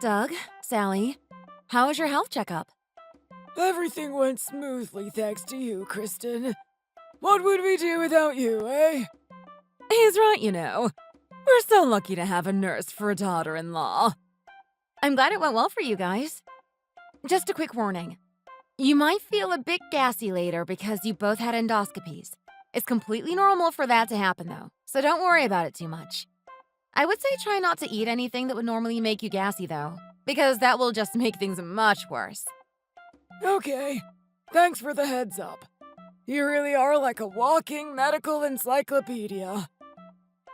Doug, Sally, how was your health checkup? Everything went smoothly thanks to you, Kristen. What would we do without you, eh? He's right, you know. We're so lucky to have a nurse for a daughter-in-law. I'm glad it went well for you guys. Just a quick warning. You might feel a bit gassy later because you both had endoscopies. It's completely normal for that to happen, though, so don't worry about it too much. I would say try not to eat anything that would normally make you gassy, though, because that will just make things much worse. Okay, thanks for the heads up. You really are like a walking medical encyclopedia.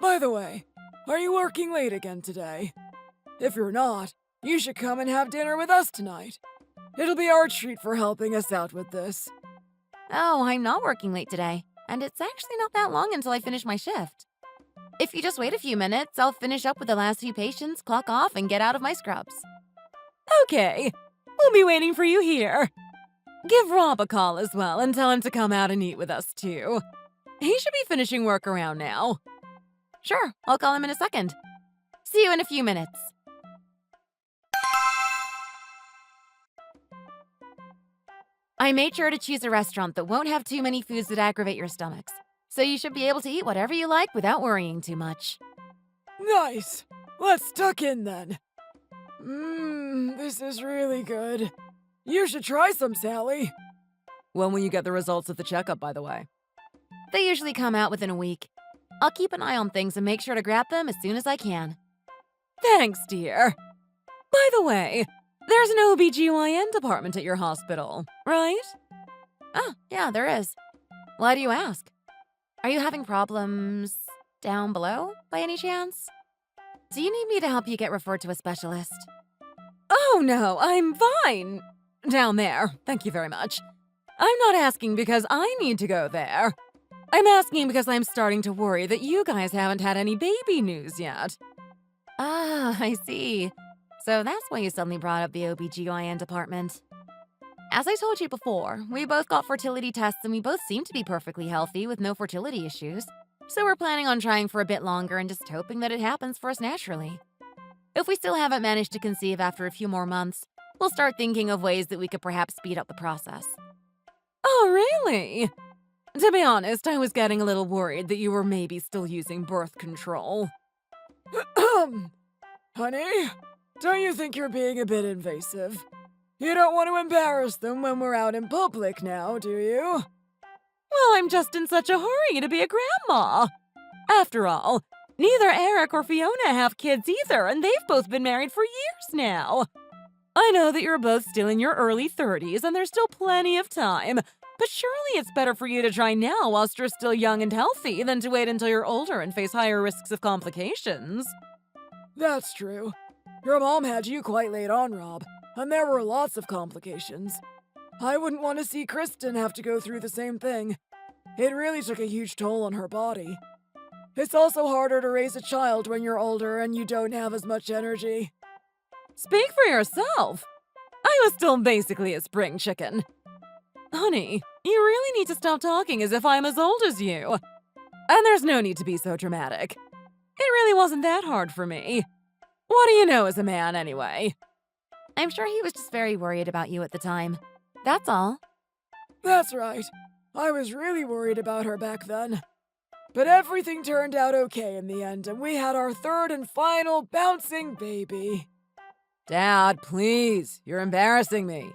By the way, are you working late again today? If you're not, you should come and have dinner with us tonight. It'll be our treat for helping us out with this. Oh, I'm not working late today, and it's actually not that long until I finish my shift. If you just wait a few minutes, I'll finish up with the last few patients, clock off, and get out of my scrubs. Okay, we'll be waiting for you here. Give Rob a call as well and tell him to come out and eat with us too. He should be finishing work around now. Sure, I'll call him in a second. See you in a few minutes. I made sure to choose a restaurant that won't have too many foods that aggravate your stomachs, so you should be able to eat whatever you like without worrying too much. Nice! Let's tuck in then. This is really good. You should try some, Sally. When will you get the results of the checkup, by the way? They usually come out within a week. I'll keep an eye on things and make sure to grab them as soon as I can. Thanks, dear. By the way, there's an OB/GYN department at your hospital, right? Oh, yeah, there is. Why do you ask? Are you having problems down below, by any chance? Do you need me to help you get referred to a specialist? Oh, no, I'm fine. Down there, thank you very much. I'm not asking because I need to go there. I'm asking because I'm starting to worry that you guys haven't had any baby news yet. Ah, I see. So that's why you suddenly brought up the OB/GYN department. As I told you before, we both got fertility tests and we both seem to be perfectly healthy with no fertility issues. So we're planning on trying for a bit longer and just hoping that it happens for us naturally. If we still haven't managed to conceive after a few more months, we'll start thinking of ways that we could perhaps speed up the process. Oh, really? To be honest, I was getting a little worried that you were maybe still using birth control. Honey, don't you think you're being a bit invasive? You don't want to embarrass them when we're out in public now, do you? Well, I'm just in such a hurry to be a grandma. After all, neither Eric or Fiona have kids either, and they've both been married for years now. I know that you're both still in your early 30s, and there's still plenty of time, but surely it's better for you to try now whilst you're still young and healthy than to wait until you're older and face higher risks of complications. That's true. Your mom had you quite late on, Rob, and there were lots of complications. I wouldn't want to see Kristen have to go through the same thing. It really took a huge toll on her body. It's also harder to raise a child when you're older and you don't have as much energy. Speak for yourself. I was still basically a spring chicken. Honey, you really need to stop talking as if I'm as old as you. And there's no need to be so dramatic. It really wasn't that hard for me. What do you know as a man, anyway? I'm sure he was just very worried about you at the time. That's all. That's right. I was really worried about her back then. But everything turned out okay in the end, and we had our third and final bouncing baby. Dad, please. You're embarrassing me.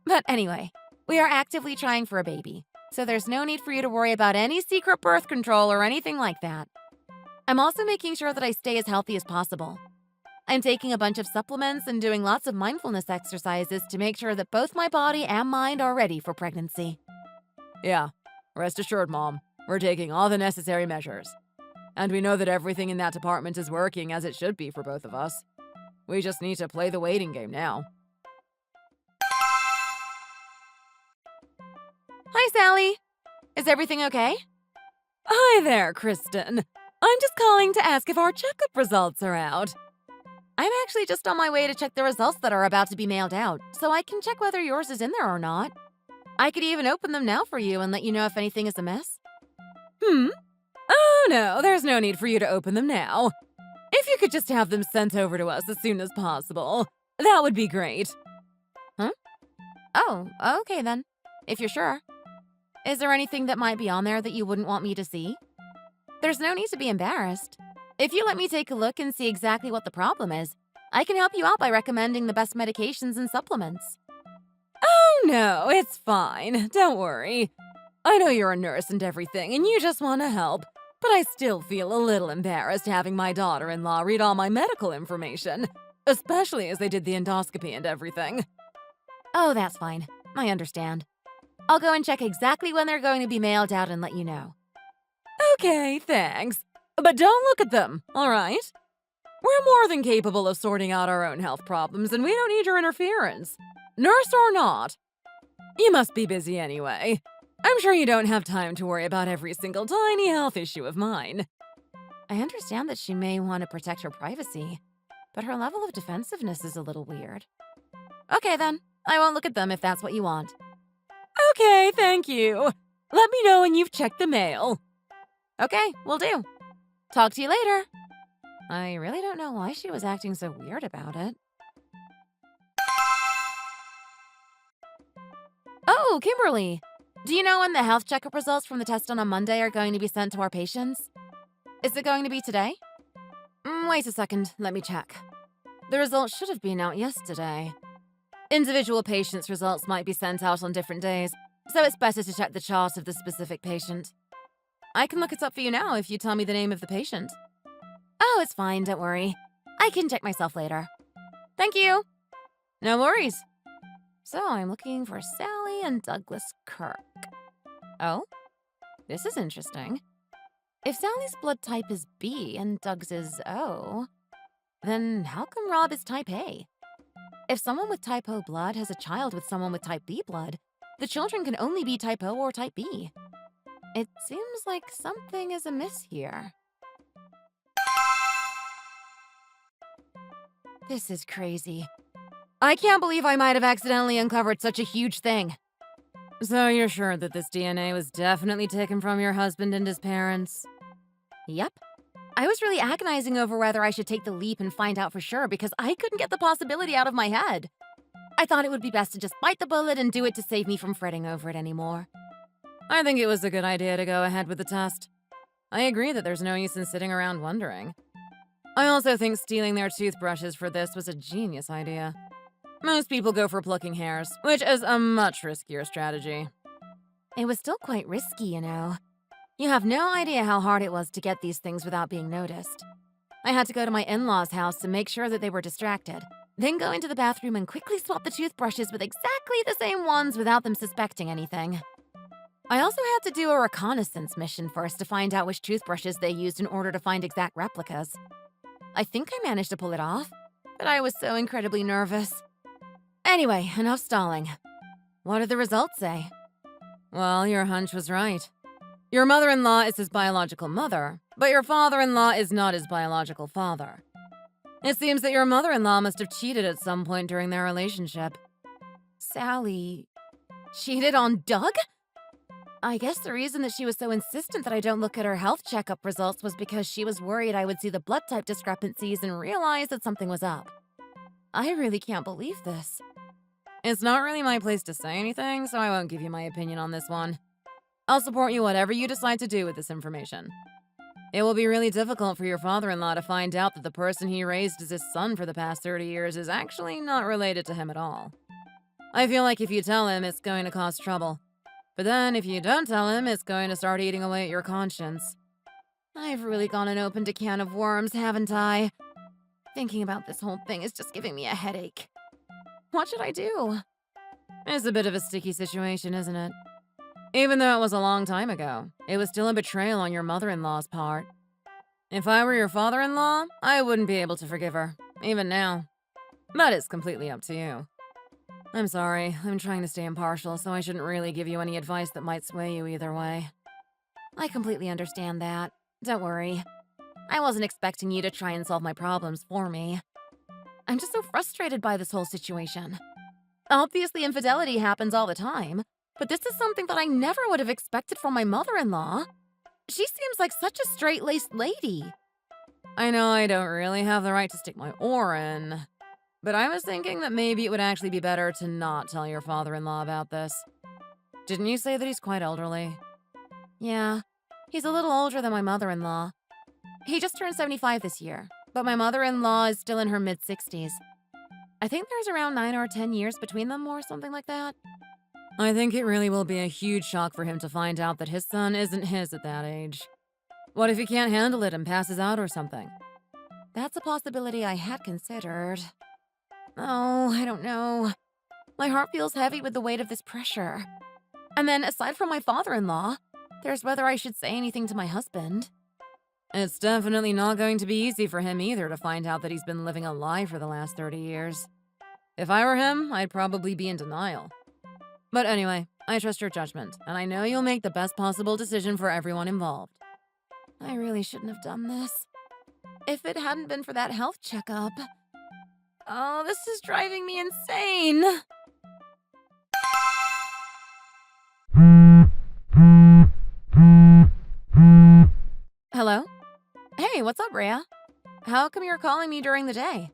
But anyway, we are actively trying for a baby, so there's no need for you to worry about any secret birth control or anything like that. I'm also making sure that I stay as healthy as possible. I'm taking a bunch of supplements and doing lots of mindfulness exercises to make sure that both my body and mind are ready for pregnancy. Yeah, rest assured, Mom. We're taking all the necessary measures. And we know that everything in that department is working as it should be for both of us. We just need to play the waiting game now. Hi, Sally. Is everything okay? Hi there, Kristen. I'm just calling to ask if our checkup results are out. I'm actually just on my way to check the results that are about to be mailed out, so I can check whether yours is in there or not. I could even open them now for you and let you know if anything is amiss. Oh no, there's no need for you to open them now. If you could just have them sent over to us as soon as possible, that would be great. Huh? Oh, okay then. If you're sure. Is there anything that might be on there that you wouldn't want me to see? There's no need to be embarrassed. If you let me take a look and see exactly what the problem is, I can help you out by recommending the best medications and supplements. Oh no, it's fine. Don't worry. I know you're a nurse and everything, and you just want to help, but I still feel a little embarrassed having my daughter-in-law read all my medical information, especially as they did the endoscopy and everything. Oh, that's fine. I understand. I'll go and check exactly when they're going to be mailed out and let you know. Okay, thanks. But don't look at them, all right? We're more than capable of sorting out our own health problems, and we don't need your interference. Nurse or not. You must be busy anyway. I'm sure you don't have time to worry about every single tiny health issue of mine. I understand that she may want to protect her privacy, but her level of defensiveness is a little weird. Okay then, I won't look at them if that's what you want. Okay, thank you. Let me know when you've checked the mail. Okay, will do. Talk to you later. I really don't know why she was acting so weird about it. Oh, Kimberly! Do you know when the health checkup results from the test done on Monday are going to be sent to our patients? Is it going to be today? Wait a second, let me check. The results should have been out yesterday. Individual patients' results might be sent out on different days, so it's better to check the chart of the specific patient. I can look it up for you now if you tell me the name of the patient. Oh, it's fine, don't worry. I can check myself later. Thank you. No worries. So I'm looking for Sally and Douglas Kirk. Oh, this is interesting. If Sally's blood type is B and Doug's is O, then how come Rob is type A? If someone with type O blood has a child with someone with type B blood, the children can only be type O or type B. It seems like something is amiss here. This is crazy. I can't believe I might have accidentally uncovered such a huge thing. So you're sure that this DNA was definitely taken from your husband and his parents? Yep. I was really agonizing over whether I should take the leap and find out for sure because I couldn't get the possibility out of my head. I thought it would be best to just bite the bullet and do it to save me from fretting over it anymore. I think it was a good idea to go ahead with the test. I agree that there's no use in sitting around wondering. I also think stealing their toothbrushes for this was a genius idea. Most people go for plucking hairs, which is a much riskier strategy. It was still quite risky, you know. You have no idea how hard it was to get these things without being noticed. I had to go to my in-laws' house to make sure that they were distracted, then go into the bathroom and quickly swap the toothbrushes with exactly the same ones without them suspecting anything. I also had to do a reconnaissance mission first to find out which toothbrushes they used in order to find exact replicas. I think I managed to pull it off, but I was so incredibly nervous. Anyway, enough stalling. What did the results say? Well, your hunch was right. Your mother-in-law is his biological mother, but your father-in-law is not his biological father. It seems that your mother-in-law must have cheated at some point during their relationship. Sally cheated on Doug? I guess the reason that she was so insistent that I don't look at her health checkup results was because she was worried I would see the blood type discrepancies and realize that something was up. I really can't believe this. It's not really my place to say anything, so I won't give you my opinion on this one. I'll support you whatever you decide to do with this information. It will be really difficult for your father-in-law to find out that the person he raised as his son for the past 30 years is actually not related to him at all. I feel like if you tell him, it's going to cause trouble. But then, if you don't tell him, it's going to start eating away at your conscience. I've really gone and opened a can of worms, haven't I? Thinking about this whole thing is just giving me a headache. What should I do? It's a bit of a sticky situation, isn't it? Even though it was a long time ago, it was still a betrayal on your mother-in-law's part. If I were your father-in-law, I wouldn't be able to forgive her, even now. But it's completely up to you. I'm sorry, I'm trying to stay impartial, so I shouldn't really give you any advice that might sway you either way. I completely understand that. Don't worry. I wasn't expecting you to try and solve my problems for me. I'm just so frustrated by this whole situation. Obviously, infidelity happens all the time, but this is something that I never would have expected from my mother-in-law. She seems like such a straight-laced lady. I know I don't really have the right to stick my oar in, but I was thinking that maybe it would actually be better to not tell your father-in-law about this. Didn't you say that he's quite elderly? Yeah, he's a little older than my mother-in-law. He just turned 75 this year, but my mother-in-law is still in her mid-60s. I think there's around 9 or 10 years between them or something like that. I think it really will be a huge shock for him to find out that his son isn't his at that age. What if he can't handle it and passes out or something? That's a possibility I had considered. Oh, I don't know. My heart feels heavy with the weight of this pressure. And then, aside from my father-in-law, there's whether I should say anything to my husband. It's definitely not going to be easy for him either to find out that he's been living a lie for the last 30 years. If I were him, I'd probably be in denial. But anyway, I trust your judgment, and I know you'll make the best possible decision for everyone involved. I really shouldn't have done this. If it hadn't been for that health checkup. Oh, this is driving me insane. Hello? Hey, what's up, Rhea? How come you're calling me during the day?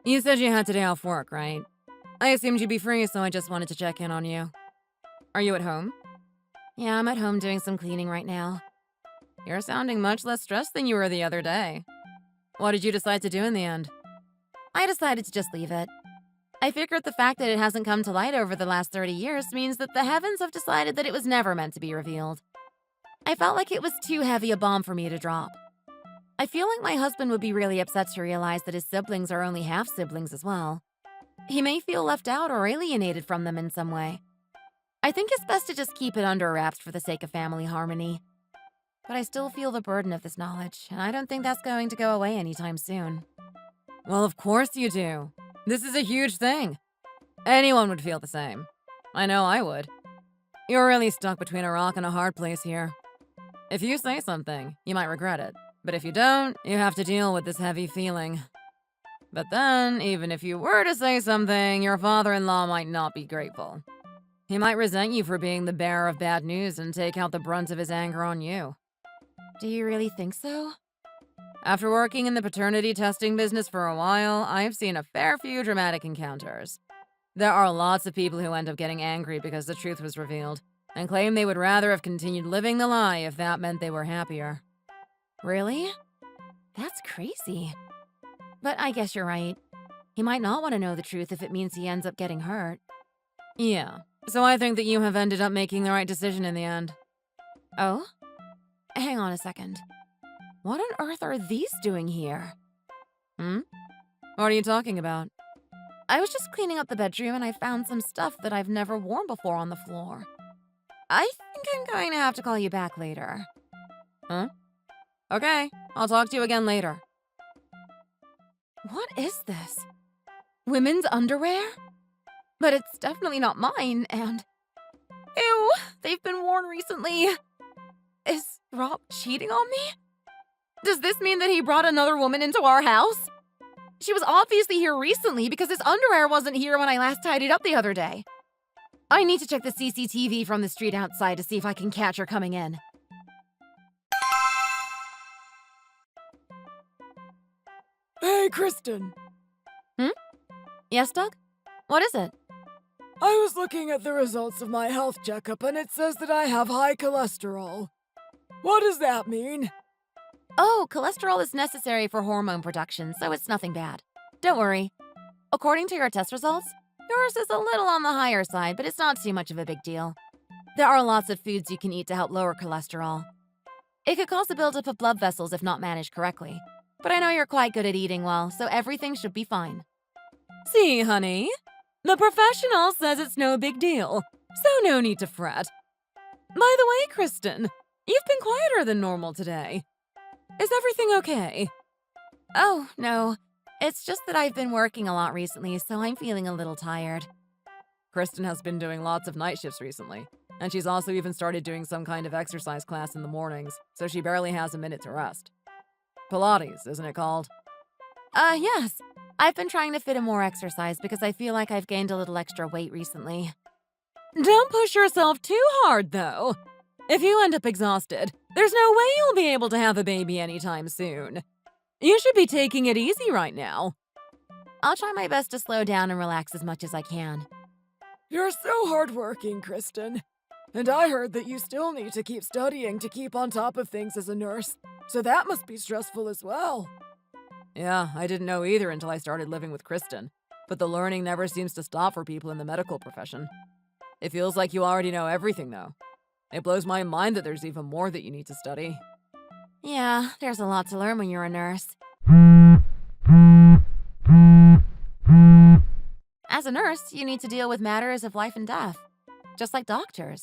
You said you had today off work, right? I assumed you'd be free, so I just wanted to check in on you. Are you at home? Yeah, I'm at home doing some cleaning right now. You're sounding much less stressed than you were the other day. What did you decide to do in the end? I decided to just leave it. I figured the fact that it hasn't come to light over the last 30 years means that the heavens have decided that it was never meant to be revealed. I felt like it was too heavy a bomb for me to drop. I feel like my husband would be really upset to realize that his siblings are only half-siblings as well. He may feel left out or alienated from them in some way. I think it's best to just keep it under wraps for the sake of family harmony. But I still feel the burden of this knowledge, and I don't think that's going to go away anytime soon. Well, of course you do. This is a huge thing. Anyone would feel the same. I know I would. You're really stuck between a rock and a hard place here. If you say something, you might regret it. But if you don't, you have to deal with this heavy feeling. But then, even if you were to say something, your father-in-law might not be grateful. He might resent you for being the bearer of bad news and take out the brunt of his anger on you. Do you really think so? After working in the paternity testing business for a while, I've seen a fair few dramatic encounters. There are lots of people who end up getting angry because the truth was revealed, and claim they would rather have continued living the lie if that meant they were happier. Really? That's crazy. But I guess you're right. He might not want to know the truth if it means he ends up getting hurt. Yeah, so I think that you have ended up making the right decision in the end. Oh? Hang on a second. What on earth are these doing here? What are you talking about? I was just cleaning up the bedroom and I found some stuff that I've never worn before on the floor. I think I'm going to have to call you back later. Huh? Okay, I'll talk to you again later. What is this? Women's underwear? But it's definitely not mine, and... Ew, they've been worn recently. Is Rob cheating on me? Does this mean that he brought another woman into our house? She was obviously here recently because his underwear wasn't here when I last tidied up the other day. I need to check the CCTV from the street outside to see if I can catch her coming in. Hey, Kristen. Yes, Doug? What is it? I was looking at the results of my health checkup and it says that I have high cholesterol. What does that mean? Oh, cholesterol is necessary for hormone production, so it's nothing bad. Don't worry. According to your test results, yours is a little on the higher side, but it's not too much of a big deal. There are lots of foods you can eat to help lower cholesterol. It could cause a buildup of blood vessels if not managed correctly. But I know you're quite good at eating well, so everything should be fine. See, honey? The professional says it's no big deal, so no need to fret. By the way, Kristen, you've been quieter than normal today. Is everything okay? Oh, no. It's just that I've been working a lot recently, so I'm feeling a little tired. Kristen has been doing lots of night shifts recently, and she's also even started doing some kind of exercise class in the mornings, so she barely has a minute to rest. Pilates, isn't it called? Yes. I've been trying to fit in more exercise because I feel like I've gained a little extra weight recently. Don't push yourself too hard, though. If you end up exhausted, there's no way you'll be able to have a baby anytime soon. You should be taking it easy right now. I'll try my best to slow down and relax as much as I can. You're so hardworking, Kristen. And I heard that you still need to keep studying to keep on top of things as a nurse, so that must be stressful as well. Yeah, I didn't know either until I started living with Kristen. But the learning never seems to stop for people in the medical profession. It feels like you already know everything, though. It blows my mind that there's even more that you need to study. Yeah, there's a lot to learn when you're a nurse. As a nurse, you need to deal with matters of life and death, just like doctors.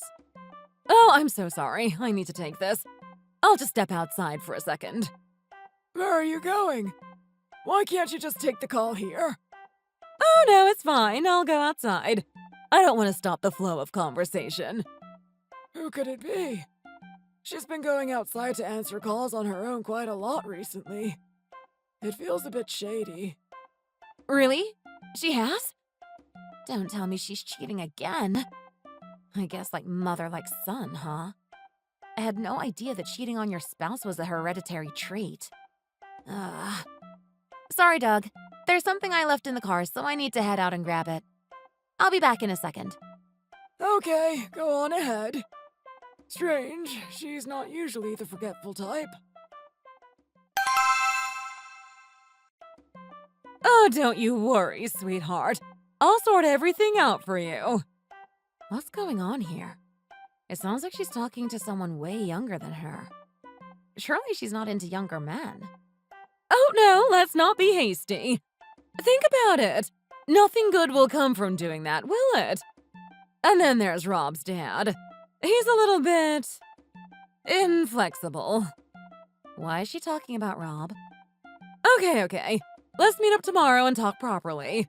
Oh, I'm so sorry. I need to take this. I'll just step outside for a second. Where are you going? Why can't you just take the call here? Oh, no, it's fine. I'll go outside. I don't want to stop the flow of conversation. Who could it be? She's been going outside to answer calls on her own quite a lot recently. It feels a bit shady. Really? She has? Don't tell me she's cheating again. I guess like mother like son, huh? I had no idea that cheating on your spouse was a hereditary trait. Sorry, Doug. There's something I left in the car, so I need to head out and grab it. I'll be back in a second. Okay, go on ahead. Strange, she's not usually the forgetful type. Oh, don't you worry, sweetheart. I'll sort everything out for you. What's going on here? It sounds like she's talking to someone way younger than her. Surely she's not into younger men. Oh no, let's not be hasty. Think about it. Nothing good will come from doing that, will it? And then there's Rob's dad. He's a little bit inflexible. Why is she talking about Rob? Okay. Let's meet up tomorrow and talk properly.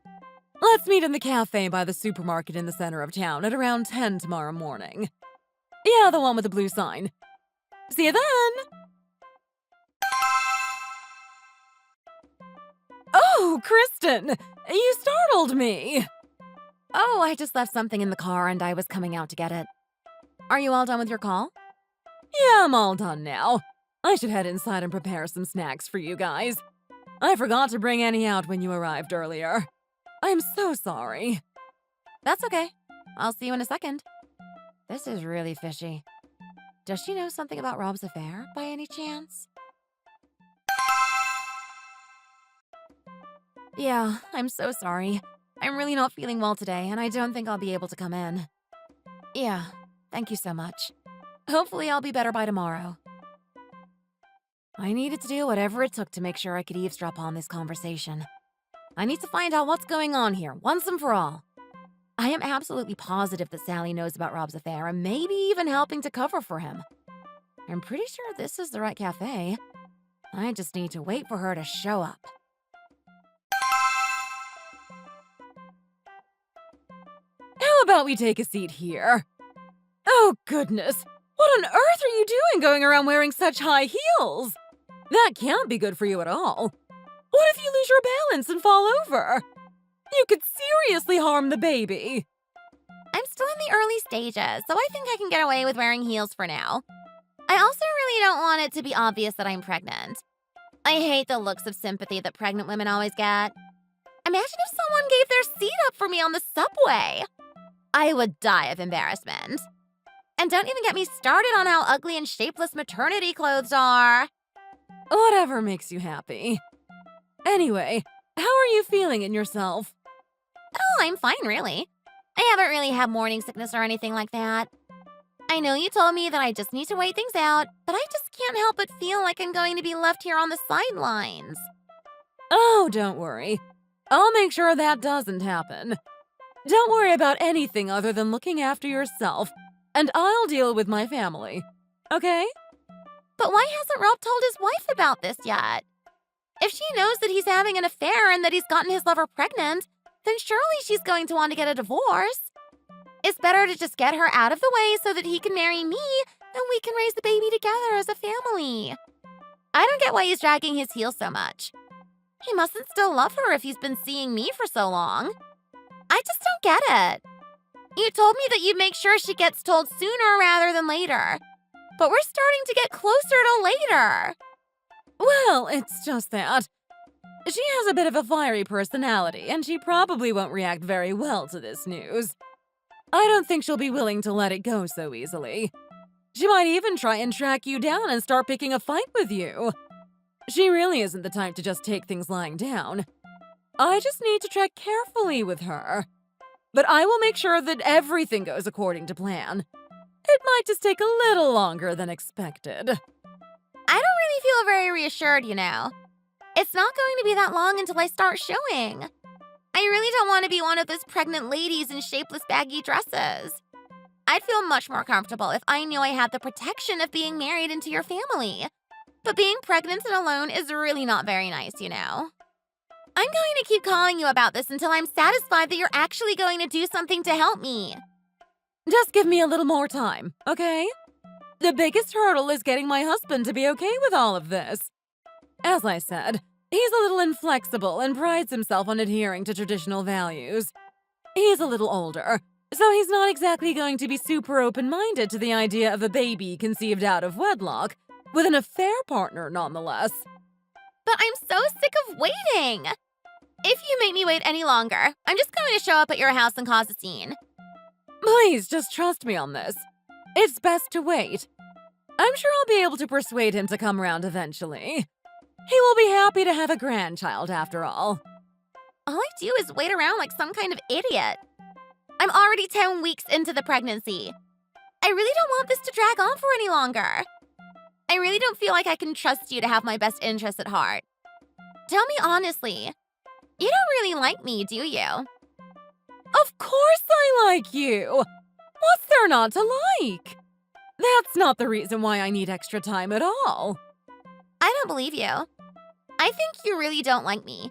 Let's meet in the cafe by the supermarket in the center of town at around 10 tomorrow morning. Yeah, the one with the blue sign. See you then! Oh, Kristen! You startled me! Oh, I just left something in the car and I was coming out to get it. Are you all done with your call? Yeah, I'm all done now. I should head inside and prepare some snacks for you guys. I forgot to bring any out when you arrived earlier. I'm so sorry. That's okay. I'll see you in a second. This is really fishy. Does she know something about Rob's affair, by any chance? Yeah, I'm so sorry. I'm really not feeling well today, and I don't think I'll be able to come in. Yeah, thank you so much. Hopefully I'll be better by tomorrow. I needed to do whatever it took to make sure I could eavesdrop on this conversation. I need to find out what's going on here, once and for all. I am absolutely positive that Sally knows about Rob's affair and maybe even helping to cover for him. I'm pretty sure this is the right cafe. I just need to wait for her to show up. How about we take a seat here? Oh, goodness. What on earth are you doing going around wearing such high heels? That can't be good for you at all. What if you lose your balance and fall over? You could seriously harm the baby. I'm still in the early stages, so I think I can get away with wearing heels for now. I also really don't want it to be obvious that I'm pregnant. I hate the looks of sympathy that pregnant women always get. Imagine if someone gave their seat up for me on the subway. I would die of embarrassment. And don't even get me started on how ugly and shapeless maternity clothes are. Whatever makes you happy. Anyway, how are you feeling in yourself? Oh, I'm fine, really. I haven't really had morning sickness or anything like that. I know you told me that I just need to wait things out, but I just can't help but feel like I'm going to be left here on the sidelines. Oh, don't worry. I'll make sure that doesn't happen. Don't worry about anything other than looking after yourself, and I'll deal with my family. Okay? But why hasn't Rob told his wife about this yet? If she knows that he's having an affair and that he's gotten his lover pregnant, then surely she's going to want to get a divorce. It's better to just get her out of the way so that he can marry me and we can raise the baby together as a family. I don't get why he's dragging his heels so much. He mustn't still love her if he's been seeing me for so long. I just don't get it. You told me that you'd make sure she gets told sooner rather than later. But we're starting to get closer to later. Well, it's just that. She has a bit of a fiery personality, and she probably won't react very well to this news. I don't think she'll be willing to let it go so easily. She might even try and track you down and start picking a fight with you. She really isn't the type to just take things lying down. I just need to tread carefully with her. But I will make sure that everything goes according to plan. It might just take a little longer than expected. I don't really feel very reassured, you know. It's not going to be that long until I start showing. I really don't want to be one of those pregnant ladies in shapeless baggy dresses. I'd feel much more comfortable if I knew I had the protection of being married into your family. But being pregnant and alone is really not very nice, you know. I'm going to keep calling you about this until I'm satisfied that you're actually going to do something to help me. Just give me a little more time, okay? The biggest hurdle is getting my husband to be okay with all of this. As I said, he's a little inflexible and prides himself on adhering to traditional values. He's a little older, so he's not exactly going to be super open-minded to the idea of a baby conceived out of wedlock, with an affair partner nonetheless. But I'm so sick of waiting. If you make me wait any longer, I'm just going to show up at your house and cause a scene. Please, just trust me on this. It's best to wait. I'm sure I'll be able to persuade him to come around eventually. He will be happy to have a grandchild after all. All I do is wait around like some kind of idiot. I'm already 10 weeks into the pregnancy. I really don't want this to drag on for any longer. I really don't feel like I can trust you to have my best interests at heart. Tell me honestly, you don't really like me, do you? Of course I like you! What's there not to like? That's not the reason why I need extra time at all. I don't believe you. I think you really don't like me.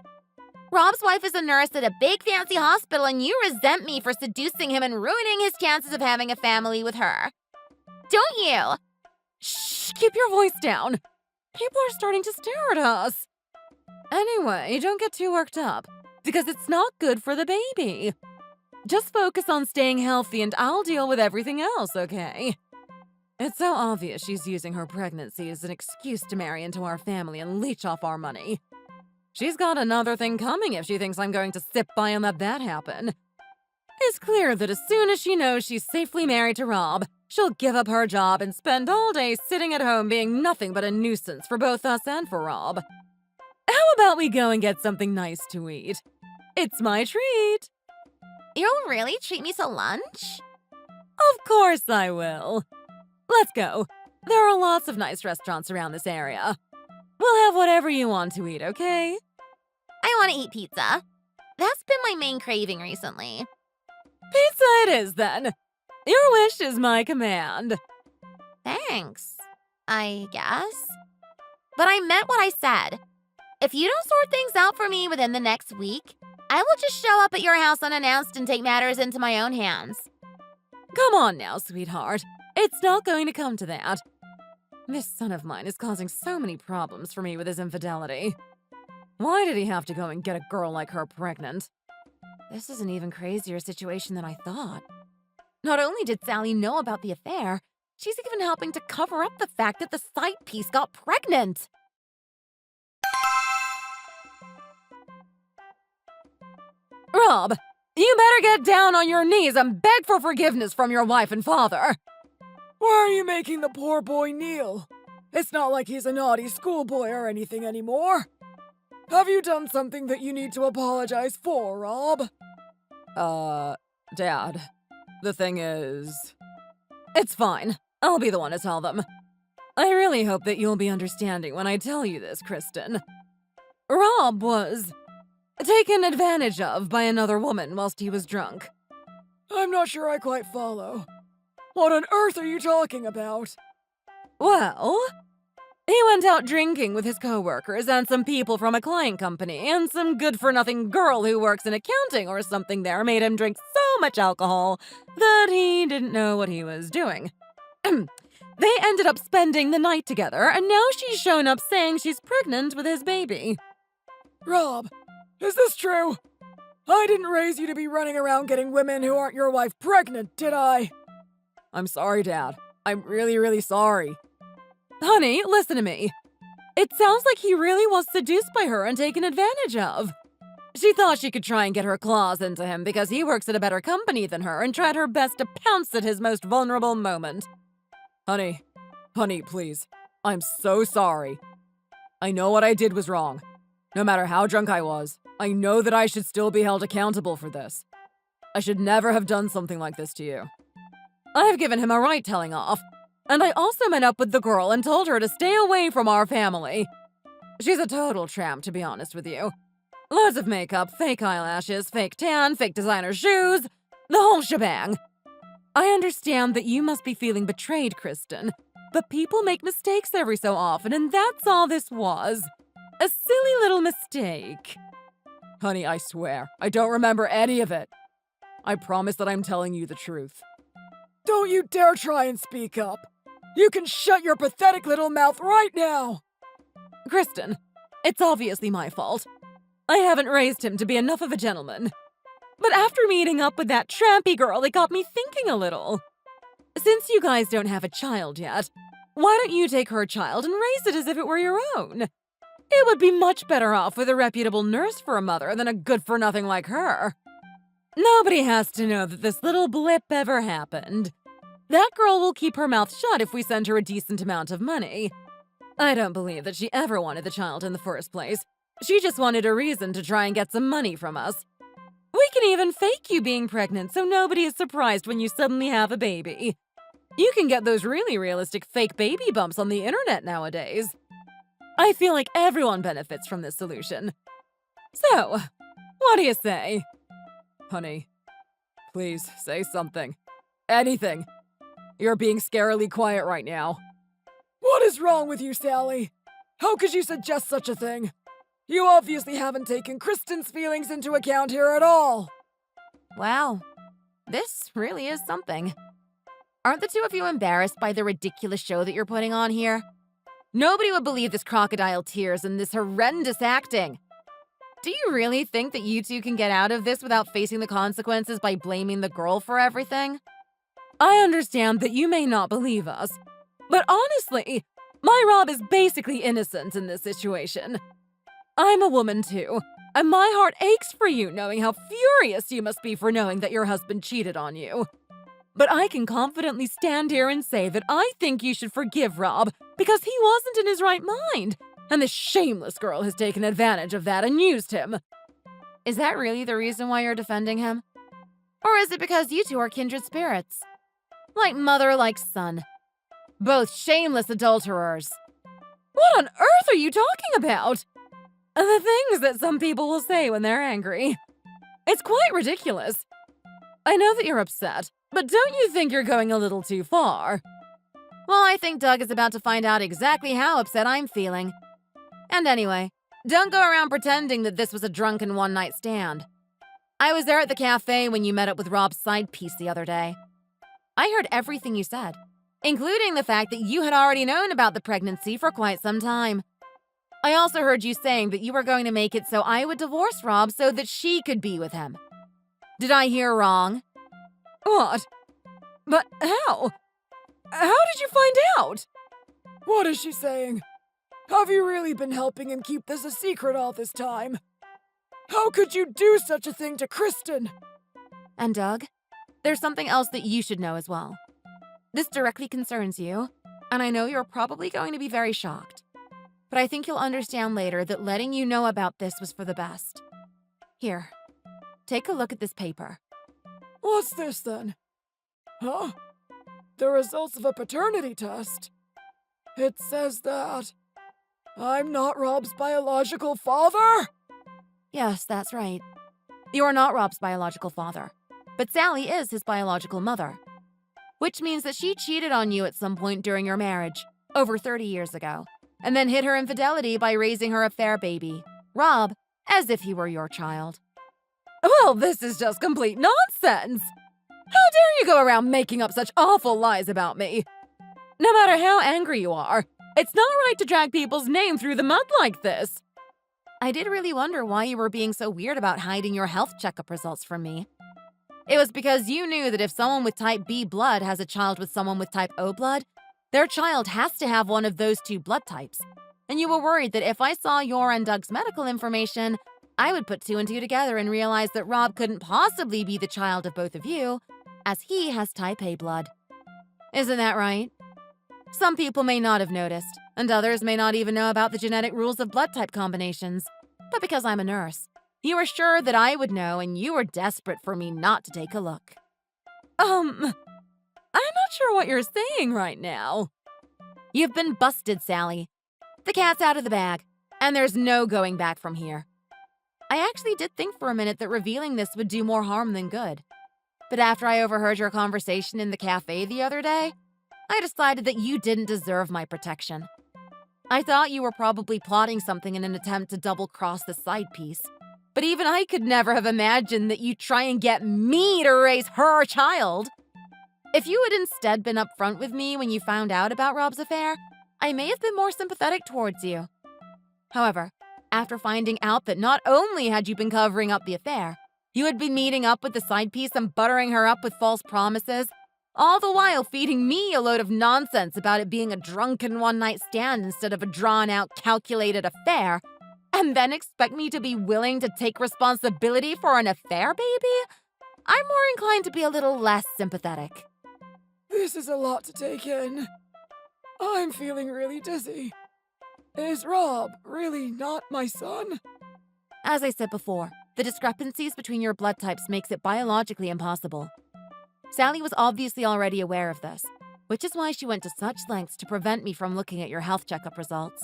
Rob's wife is a nurse at a big fancy hospital and you resent me for seducing him and ruining his chances of having a family with her. Don't you? Shh, keep your voice down. People are starting to stare at us. Anyway, don't get too worked up, because it's not good for the baby. Just focus on staying healthy and I'll deal with everything else, okay? It's so obvious she's using her pregnancy as an excuse to marry into our family and leech off our money. She's got another thing coming if she thinks I'm going to sit by and let that happen. It's clear that as soon as she knows she's safely married to Rob, she'll give up her job and spend all day sitting at home being nothing but a nuisance for both us and for Rob. How about we go and get something nice to eat? It's my treat. You'll really treat me to lunch? Of course I will. Let's go. There are lots of nice restaurants around this area. We'll have whatever you want to eat, okay? I want to eat pizza. That's been my main craving recently. Pizza it is, then. Your wish is my command. Thanks, I guess. But I meant what I said. If you don't sort things out for me within the next week, I will just show up at your house unannounced and take matters into my own hands. Come on now, sweetheart. It's not going to come to that. This son of mine is causing so many problems for me with his infidelity. Why did he have to go and get a girl like her pregnant? This is an even crazier situation than I thought. Not only did Sally know about the affair, she's even helping to cover up the fact that the side piece got pregnant. Rob, you better get down on your knees and beg for forgiveness from your wife and father. Why are you making the poor boy kneel? It's not like he's a naughty schoolboy or anything anymore. Have you done something that you need to apologize for, Rob? Dad, the thing is... It's fine. I'll be the one to tell them. I really hope that you'll be understanding when I tell you this, Kristen. Rob was taken advantage of by another woman whilst he was drunk. I'm not sure I quite follow. What on earth are you talking about? Well, he went out drinking with his coworkers and some people from a client company, and some good-for-nothing girl who works in accounting or something there made him drink so much alcohol that he didn't know what he was doing. They ended up spending the night together, and now she's shown up saying she's pregnant with his baby. Rob, is this true? I didn't raise you to be running around getting women who aren't your wife pregnant, did I? I'm sorry, Dad. I'm really, really sorry. Honey, listen to me. It sounds like he really was seduced by her and taken advantage of. She thought she could try and get her claws into him because he works at a better company than her and tried her best to pounce at his most vulnerable moment. Honey, please. I'm so sorry. I know what I did was wrong. No matter how drunk I was, I know that I should still be held accountable for this. I should never have done something like this to you. I have given him a right telling off, and I also met up with the girl and told her to stay away from our family. She's a total tramp, to be honest with you. Loads of makeup, fake eyelashes, fake tan, fake designer shoes, the whole shebang. I understand that you must be feeling betrayed, Kristen, but people make mistakes every so often, and that's all this was. A silly little mistake. Honey, I swear, I don't remember any of it. I promise that I'm telling you the truth. Don't you dare try and speak up. You can shut your pathetic little mouth right now. Kristen, it's obviously my fault. I haven't raised him to be enough of a gentleman. But after meeting up with that trampy girl, it got me thinking a little. Since you guys don't have a child yet, why don't you take her child and raise it as if it were your own? It would be much better off with a reputable nurse for a mother than a good-for-nothing like her. Nobody has to know that this little blip ever happened. That girl will keep her mouth shut if we send her a decent amount of money. I don't believe that she ever wanted the child in the first place. She just wanted a reason to try and get some money from us. We can even fake you being pregnant so nobody is surprised when you suddenly have a baby. You can get those really realistic fake baby bumps on the internet nowadays. I feel like everyone benefits from this solution. So, what do you say? Honey, please say something. Anything. You're being scarily quiet right now. What is wrong with you, Sally? How could you suggest such a thing? You obviously haven't taken Kristen's feelings into account here at all. Wow, this really is something. Aren't the two of you embarrassed by the ridiculous show that you're putting on here? Nobody would believe this crocodile tears and this horrendous acting. Do you really think that you two can get out of this without facing the consequences by blaming the girl for everything? I understand that you may not believe us, but honestly, my Rob is basically innocent in this situation. I'm a woman too, and my heart aches for you knowing how furious you must be for knowing that your husband cheated on you. But I can confidently stand here and say that I think you should forgive Rob because he wasn't in his right mind, and this shameless girl has taken advantage of that and used him. Is that really the reason why you're defending him? Or is it because you two are kindred spirits? Like mother, like son. Both shameless adulterers. What on earth are you talking about? The things that some people will say when they're angry. It's quite ridiculous. I know that you're upset, but don't you think you're going a little too far? Well, I think Doug is about to find out exactly how upset I'm feeling. And anyway, don't go around pretending that this was a drunken one-night stand. I was there at the cafe when you met up with Rob's side piece the other day. I heard everything you said, including the fact that you had already known about the pregnancy for quite some time. I also heard you saying that you were going to make it so I would divorce Rob so that she could be with him. Did I hear wrong? What? But how? How did you find out? What is she saying? Have you really been helping him keep this a secret all this time? How could you do such a thing to Kristen? And Doug, there's something else that you should know as well. This directly concerns you, and I know you're probably going to be very shocked. But I think you'll understand later that letting you know about this was for the best. Here, take a look at this paper. What's this then? Huh? The results of a paternity test. It says that I'm not Rob's biological father? Yes, that's right. You are not Rob's biological father, but Sally is his biological mother. Which means that she cheated on you at some point during your marriage, over 30 years ago, and then hid her infidelity by raising her a fair baby, Rob, as if he were your child. Well, this is just complete nonsense! How dare you go around making up such awful lies about me? No matter how angry you are, it's not right to drag people's name through the mud like this. I did really wonder why you were being so weird about hiding your health checkup results from me. It was because you knew that if someone with type B blood has a child with someone with type O blood, their child has to have one of those two blood types. and you were worried that if I saw your and Doug's medical information, I would put two and two together and realize that Rob couldn't possibly be the child of both of you, as he has type A blood. Isn't that right? Some people may not have noticed, and others may not even know about the genetic rules of blood type combinations. But because I'm a nurse, you were sure that I would know, and you were desperate for me not to take a look. I'm not sure what you're saying right now. You've been busted, Sally. The cat's out of the bag, and there's no going back from here. I actually did think for a minute that revealing this would do more harm than good. But after I overheard your conversation in the cafe the other day, I decided that you didn't deserve my protection. I thought you were probably plotting something in an attempt to double-cross the side piece. But even I could never have imagined that you'd try and get me to raise her child. If you had instead been upfront with me when you found out about Rob's affair, I may have been more sympathetic towards you. However, after finding out that not only had you been covering up the affair, you had been meeting up with the side piece and buttering her up with false promises, all the while feeding me a load of nonsense about it being a drunken one-night stand instead of a drawn-out, calculated affair, and then expect me to be willing to take responsibility for an affair, baby? I'm more inclined to be a little less sympathetic. This is a lot to take in. I'm feeling really dizzy. Is Rob really not my son? As I said before, the discrepancies between your blood types makes it biologically impossible. Sally was obviously already aware of this, which is why she went to such lengths to prevent me from looking at your health checkup results.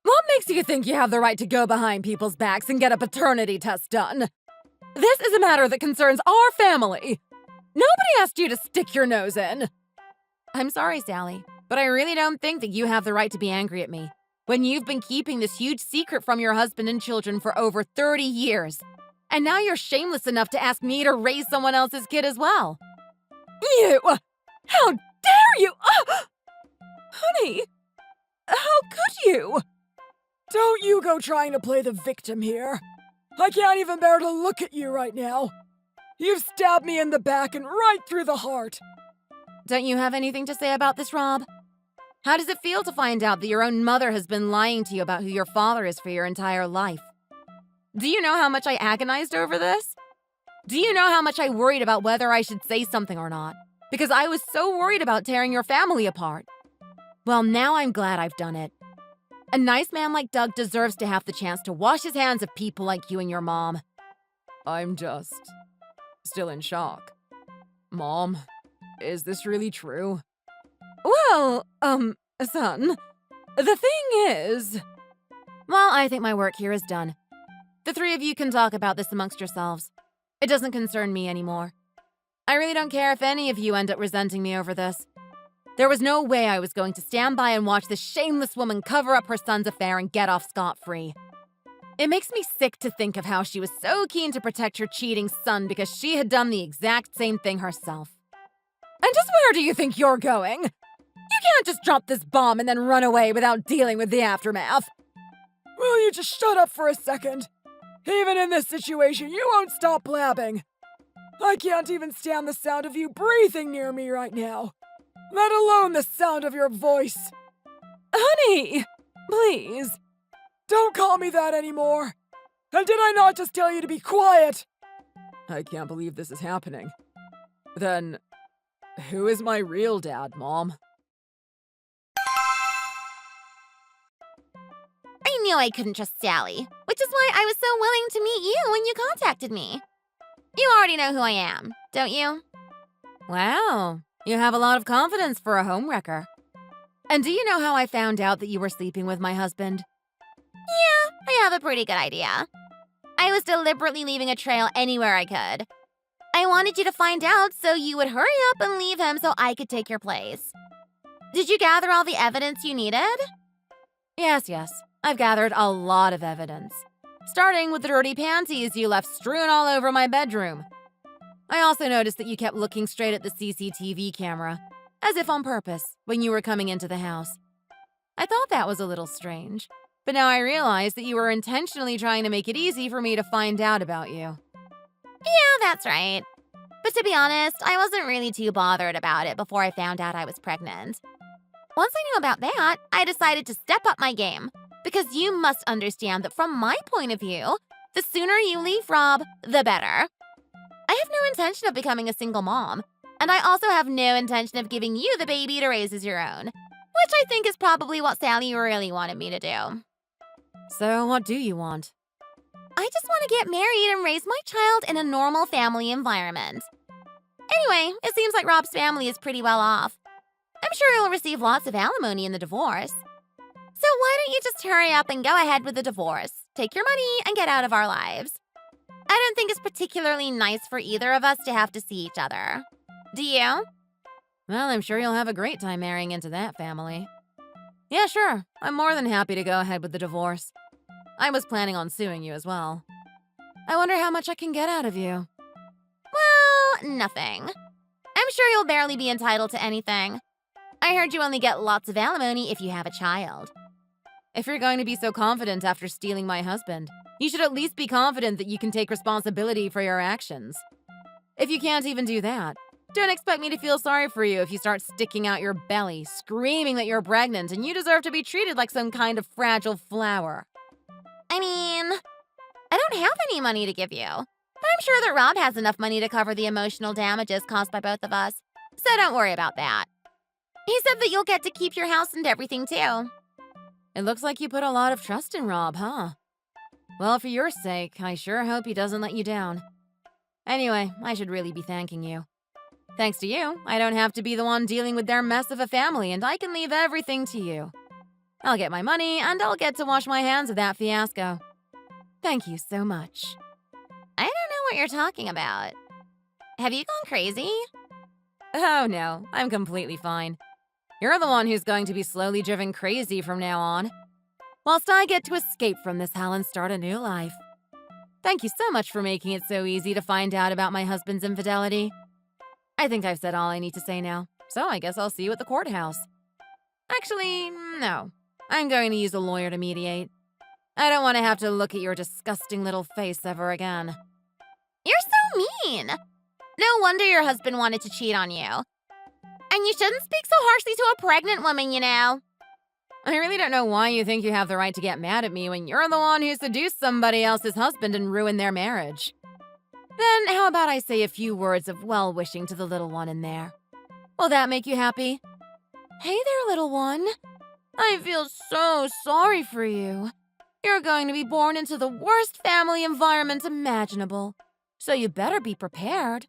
What makes you think you have the right to go behind people's backs and get a paternity test done? This is a matter that concerns our family. Nobody asked you to stick your nose in. I'm sorry, Sally, but I really don't think that you have the right to be angry at me when you've been keeping this huge secret from your husband and children for over 30 years. And now you're shameless enough to ask me to raise someone else's kid as well. You! How dare you! Honey, how could you? Don't you go trying to play the victim here. I can't even bear to look at you right now. You've stabbed me in the back and right through the heart. Don't you have anything to say about this, Rob? How does it feel to find out that your own mother has been lying to you about who your father is for your entire life? Do you know how much I agonized over this? Do you know how much I worried about whether I should say something or not? Because I was so worried about tearing your family apart. Well, now I'm glad I've done it. A nice man like Doug deserves to have the chance to wash his hands of people like you and your mom. I'm just still in shock. Mom, is this really true? Well, son, the thing is... Well, I think my work here is done. The three of you can talk about this amongst yourselves. It doesn't concern me anymore. I really don't care if any of you end up resenting me over this. There was no way I was going to stand by and watch this shameless woman cover up her son's affair and get off scot-free. It makes me sick to think of how she was so keen to protect her cheating son because she had done the exact same thing herself. And just where do you think you're going? You can't just drop this bomb and then run away without dealing with the aftermath. Will you just shut up for a second? Even in this situation, you won't stop blabbing. I can't even stand the sound of you breathing near me right now, let alone the sound of your voice. Honey, please. Don't call me that anymore. And did I not just tell you to be quiet? I can't believe this is happening. Then, who is my real dad, Mom? I knew I couldn't trust Sally, which is why I was so willing to meet you when you contacted me. You already know who I am, don't you? Wow, you have a lot of confidence for a homewrecker. And do you know how I found out that you were sleeping with my husband? Yeah, I have a pretty good idea. I was deliberately leaving a trail anywhere I could. I wanted you to find out so you would hurry up and leave him so I could take your place. Did you gather all the evidence you needed? Yes. I've gathered a lot of evidence. Starting with the dirty panties you left strewn all over my bedroom. I also noticed that you kept looking straight at the CCTV camera, as if on purpose, when you were coming into the house. I thought that was a little strange, but now I realize that you were intentionally trying to make it easy for me to find out about you. Yeah, that's right. But to be honest, I wasn't really too bothered about it before I found out I was pregnant. Once I knew about that, I decided to step up my game. Because you must understand that from my point of view, the sooner you leave Rob, the better. I have no intention of becoming a single mom, and I also have no intention of giving you the baby to raise as your own, which I think is probably what Sally really wanted me to do. So what do you want? I just want to get married and raise my child in a normal family environment. Anyway, it seems like Rob's family is pretty well off. I'm sure he'll receive lots of alimony in the divorce. So why don't you just hurry up and go ahead with the divorce, take your money, and get out of our lives? I don't think it's particularly nice for either of us to have to see each other. Do you? Well, I'm sure you'll have a great time marrying into that family. Yeah, sure. I'm more than happy to go ahead with the divorce. I was planning on suing you as well. I wonder how much I can get out of you. Well, nothing. I'm sure you'll barely be entitled to anything. I heard you only get lots of alimony if you have a child. If you're going to be so confident after stealing my husband, you should at least be confident that you can take responsibility for your actions. If you can't even do that, don't expect me to feel sorry for you if you start sticking out your belly, screaming that you're pregnant and you deserve to be treated like some kind of fragile flower. I mean, I don't have any money to give you, but I'm sure that Rob has enough money to cover the emotional damages caused by both of us, so don't worry about that. He said that you'll get to keep your house and everything too. It looks like you put a lot of trust in Rob, huh? Well, for your sake, I sure hope he doesn't let you down. Anyway, I should really be thanking you. Thanks to you, I don't have to be the one dealing with their mess of a family, and I can leave everything to you. I'll get my money, and I'll get to wash my hands of that fiasco. Thank you so much. I don't know what you're talking about. Have you gone crazy? Oh no, I'm completely fine. You're the one who's going to be slowly driven crazy from now on, whilst I get to escape from this hell and start a new life. Thank you so much for making it so easy to find out about my husband's infidelity. I think I've said all I need to say now, so I guess I'll see you at the courthouse. Actually, no. I'm going to use a lawyer to mediate. I don't want to have to look at your disgusting little face ever again. You're so mean! No wonder your husband wanted to cheat on you. And you shouldn't speak so harshly to a pregnant woman, you know. I really don't know why you think you have the right to get mad at me when you're the one who seduced somebody else's husband and ruined their marriage. Then how about I say a few words of well-wishing to the little one in there? Will that make you happy? Hey there, little one. I feel so sorry for you. You're going to be born into the worst family environment imaginable, so you better be prepared.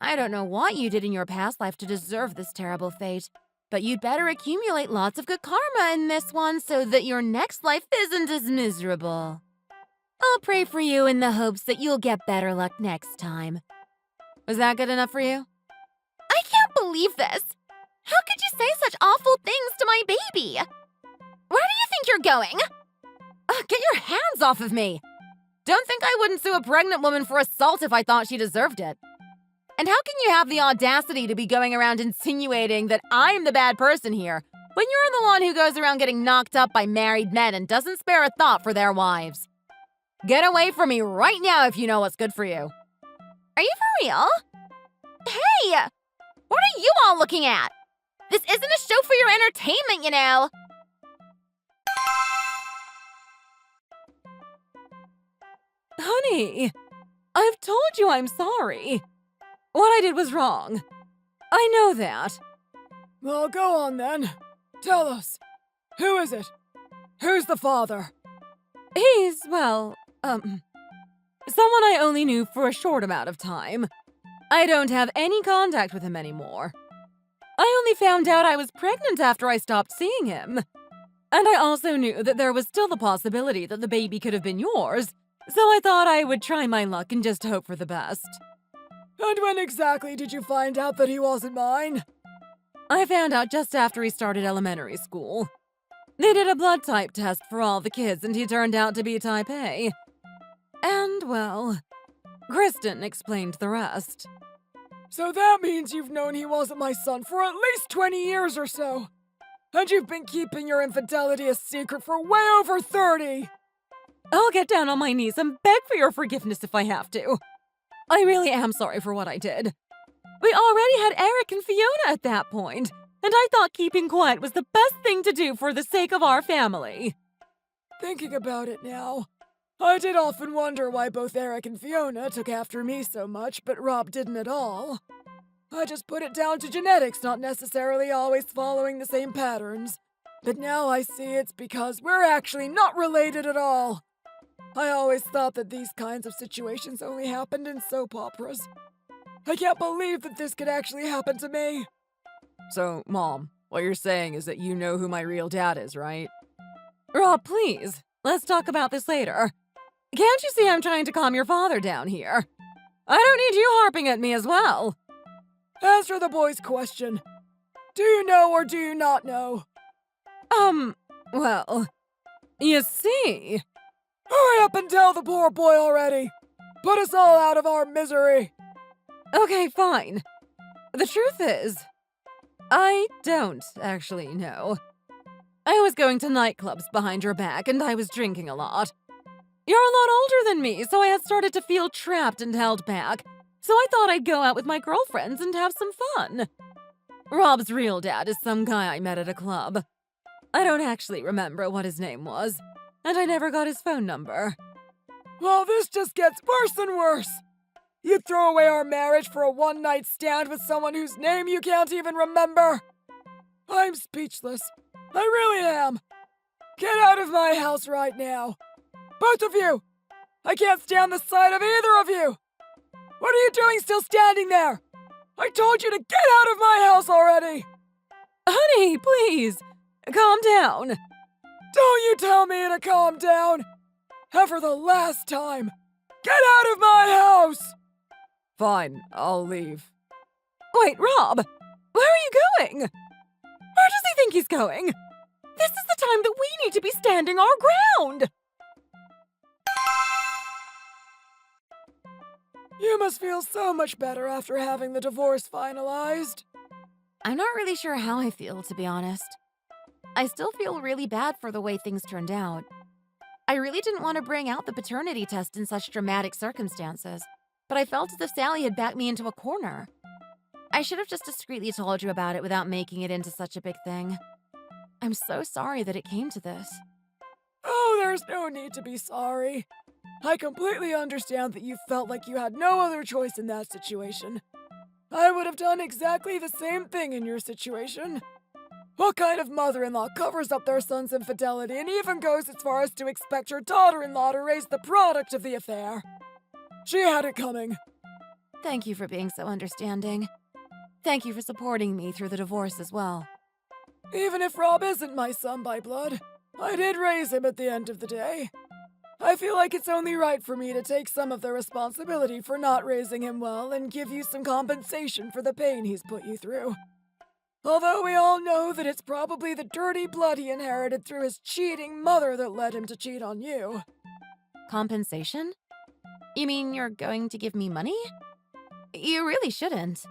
I don't know what you did in your past life to deserve this terrible fate, but you'd better accumulate lots of good karma in this one so that your next life isn't as miserable. I'll pray for you in the hopes that you'll get better luck next time. Was that good enough for you? I can't believe this. How could you say such awful things to my baby? Where do you think you're going? Get your hands off of me! Don't think I wouldn't sue a pregnant woman for assault if I thought she deserved it. And how can you have the audacity to be going around insinuating that I'm the bad person here when you're the one who goes around getting knocked up by married men and doesn't spare a thought for their wives? Get away from me right now if you know what's good for you. Are you for real? Hey! What are you all looking at? This isn't a show for your entertainment, you know. Honey, I've told you I'm sorry. What I did was wrong. I know that. Well, go on then. Tell us. Who is it? Who's the father? He's, well, someone I only knew for a short amount of time. I don't have any contact with him anymore. I only found out I was pregnant after I stopped seeing him. And I also knew that there was still the possibility that the baby could have been yours, so I thought I would try my luck and just hope for the best. And when exactly did you find out that he wasn't mine? I found out just after he started elementary school. They did a blood type test for all the kids and he turned out to be type A. And, well, Kristen explained the rest. So that means you've known he wasn't my son for at least 20 years or so. And you've been keeping your infidelity a secret for way over 30. I'll get down on my knees and beg for your forgiveness if I have to. I really am sorry for what I did. We already had Eric and Fiona at that point, and I thought keeping quiet was the best thing to do for the sake of our family. Thinking about it now, I did often wonder why both Eric and Fiona took after me so much, but Rob didn't at all. I just put it down to genetics, not necessarily always following the same patterns. But now I see it's because we're actually not related at all. I always thought that these kinds of situations only happened in soap operas. I can't believe that this could actually happen to me. So, Mom, what you're saying is that you know who my real dad is, right? Rob, please, let's talk about this later. Can't you see I'm trying to calm your father down here? I don't need you harping at me as well. Answer the boy's question. Do you know or do you not know? Well, you see... Hurry up and tell the poor boy already! Put us all out of our misery! Okay, fine. The truth is, I don't actually know. I was going to nightclubs behind your back, and I was drinking a lot. You're a lot older than me, so I had started to feel trapped and held back, so I thought I'd go out with my girlfriends and have some fun. Rob's real dad is some guy I met at a club. I don't actually remember what his name was, and I never got his phone number. Well, this just gets worse and worse. You'd throw away our marriage for a one-night stand with someone whose name you can't even remember? I'm speechless. I really am. Get out of my house right now. Both of you! I can't stand the sight of either of you! What are you doing still standing there? I told you to get out of my house already! Honey, please, calm down. Don't you tell me to calm down! And for the last time, get out of my house! Fine, I'll leave. Wait, Rob, where are you going? Where does he think he's going? This is the time that we need to be standing our ground! You must feel so much better after having the divorce finalized. I'm not really sure how I feel, to be honest. I still feel really bad for the way things turned out. I really didn't want to bring out the paternity test in such dramatic circumstances, but I felt as if Sally had backed me into a corner. I should have just discreetly told you about it without making it into such a big thing. I'm so sorry that it came to this. Oh, there's no need to be sorry. I completely understand that you felt like you had no other choice in that situation. I would have done exactly the same thing in your situation. What kind of mother-in-law covers up their son's infidelity and even goes as far as to expect her daughter-in-law to raise the product of the affair? She had it coming. Thank you for being so understanding. Thank you for supporting me through the divorce as well. Even if Rob isn't my son by blood, I did raise him at the end of the day. I feel like it's only right for me to take some of the responsibility for not raising him well and give you some compensation for the pain he's put you through. Although we all know that it's probably the dirty blood he inherited through his cheating mother that led him to cheat on you. Compensation? You mean you're going to give me money? You really shouldn't.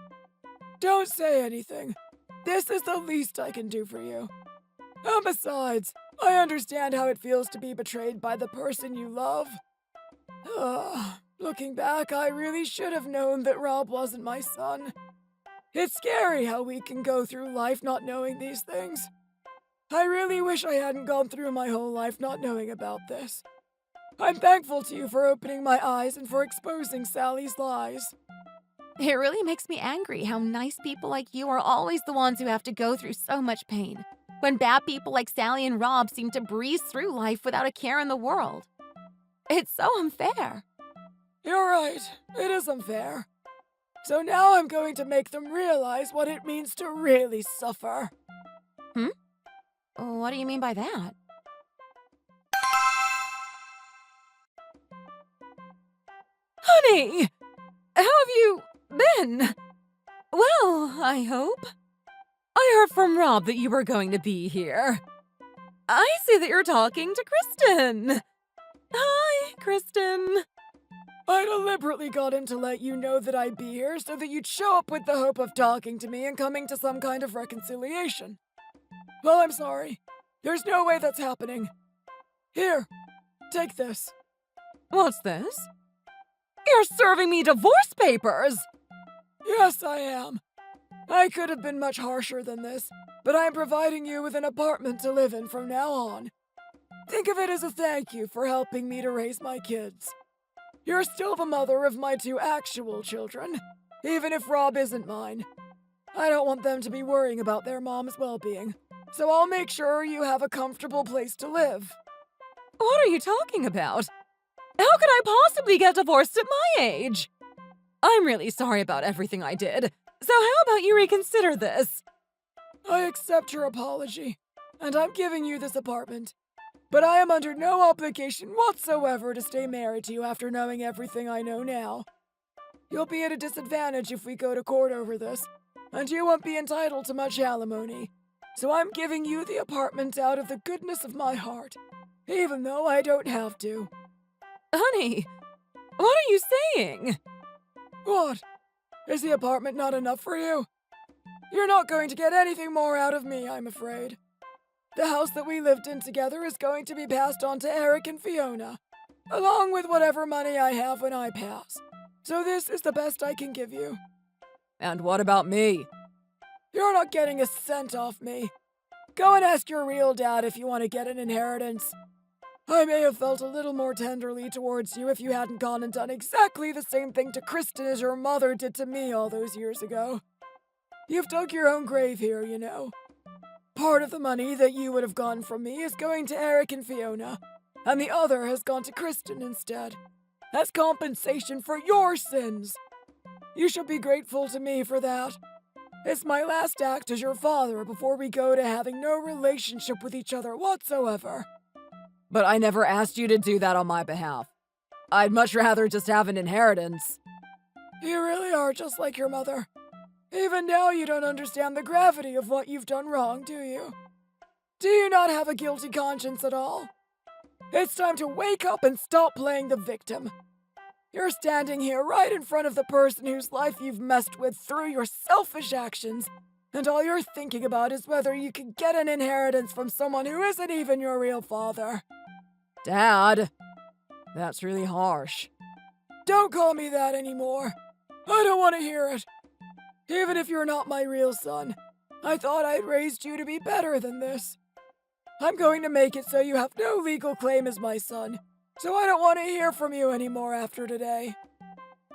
Don't say anything. This is the least I can do for you. And besides, I understand how it feels to be betrayed by the person you love. Looking back, I really should have known that Rob wasn't my son. It's scary how we can go through life not knowing these things. I really wish I hadn't gone through my whole life not knowing about this. I'm thankful to you for opening my eyes and for exposing Sally's lies. It really makes me angry how nice people like you are always the ones who have to go through so much pain, when bad people like Sally and Rob seem to breeze through life without a care in the world. It's so unfair. You're right, it is unfair. So now I'm going to make them realize what it means to really suffer. What do you mean by that? Honey! How have you been? Well, I hope. I heard from Rob that you were going to be here. I see that you're talking to Kristen. Hi, Kristen. I deliberately got him to let you know that I'd be here so that you'd show up with the hope of talking to me and coming to some kind of reconciliation. Well, I'm sorry. There's no way that's happening. Here, take this. What's this? You're serving me divorce papers! Yes, I am. I could have been much harsher than this, but I'm providing you with an apartment to live in from now on. Think of it as a thank you for helping me to raise my kids. You're still the mother of my 2 actual children, even if Rob isn't mine. I don't want them to be worrying about their mom's well-being, so I'll make sure you have a comfortable place to live. What are you talking about? How could I possibly get divorced at my age? I'm really sorry about everything I did, so how about you reconsider this? I accept your apology, and I'm giving you this apartment. But I am under no obligation whatsoever to stay married to you after knowing everything I know now. You'll be at a disadvantage if we go to court over this, and you won't be entitled to much alimony. So I'm giving you the apartment out of the goodness of my heart, even though I don't have to. Honey, what are you saying? What? Is the apartment not enough for you? You're not going to get anything more out of me, I'm afraid. The house that we lived in together is going to be passed on to Eric and Fiona, along with whatever money I have when I pass. So this is the best I can give you. And what about me? You're not getting a cent off me. Go and ask your real dad if you want to get an inheritance. I may have felt a little more tenderly towards you if you hadn't gone and done exactly the same thing to Kristen as your mother did to me all those years ago. You've dug your own grave here, you know. Part of the money that you would have gotten from me is going to Eric and Fiona, and the other has gone to Kristen instead. As compensation for your sins. You should be grateful to me for that. It's my last act as your father before we go to having no relationship with each other whatsoever. But I never asked you to do that on my behalf. I'd much rather just have an inheritance. You really are just like your mother. Even now you don't understand the gravity of what you've done wrong, do you? Do you not have a guilty conscience at all? It's time to wake up and stop playing the victim. You're standing here right in front of the person whose life you've messed with through your selfish actions, and all you're thinking about is whether you can get an inheritance from someone who isn't even your real father. Dad, that's really harsh. Don't call me that anymore. I don't want to hear it. Even if you're not my real son, I thought I'd raised you to be better than this. I'm going to make it so you have no legal claim as my son, so I don't want to hear from you anymore after today.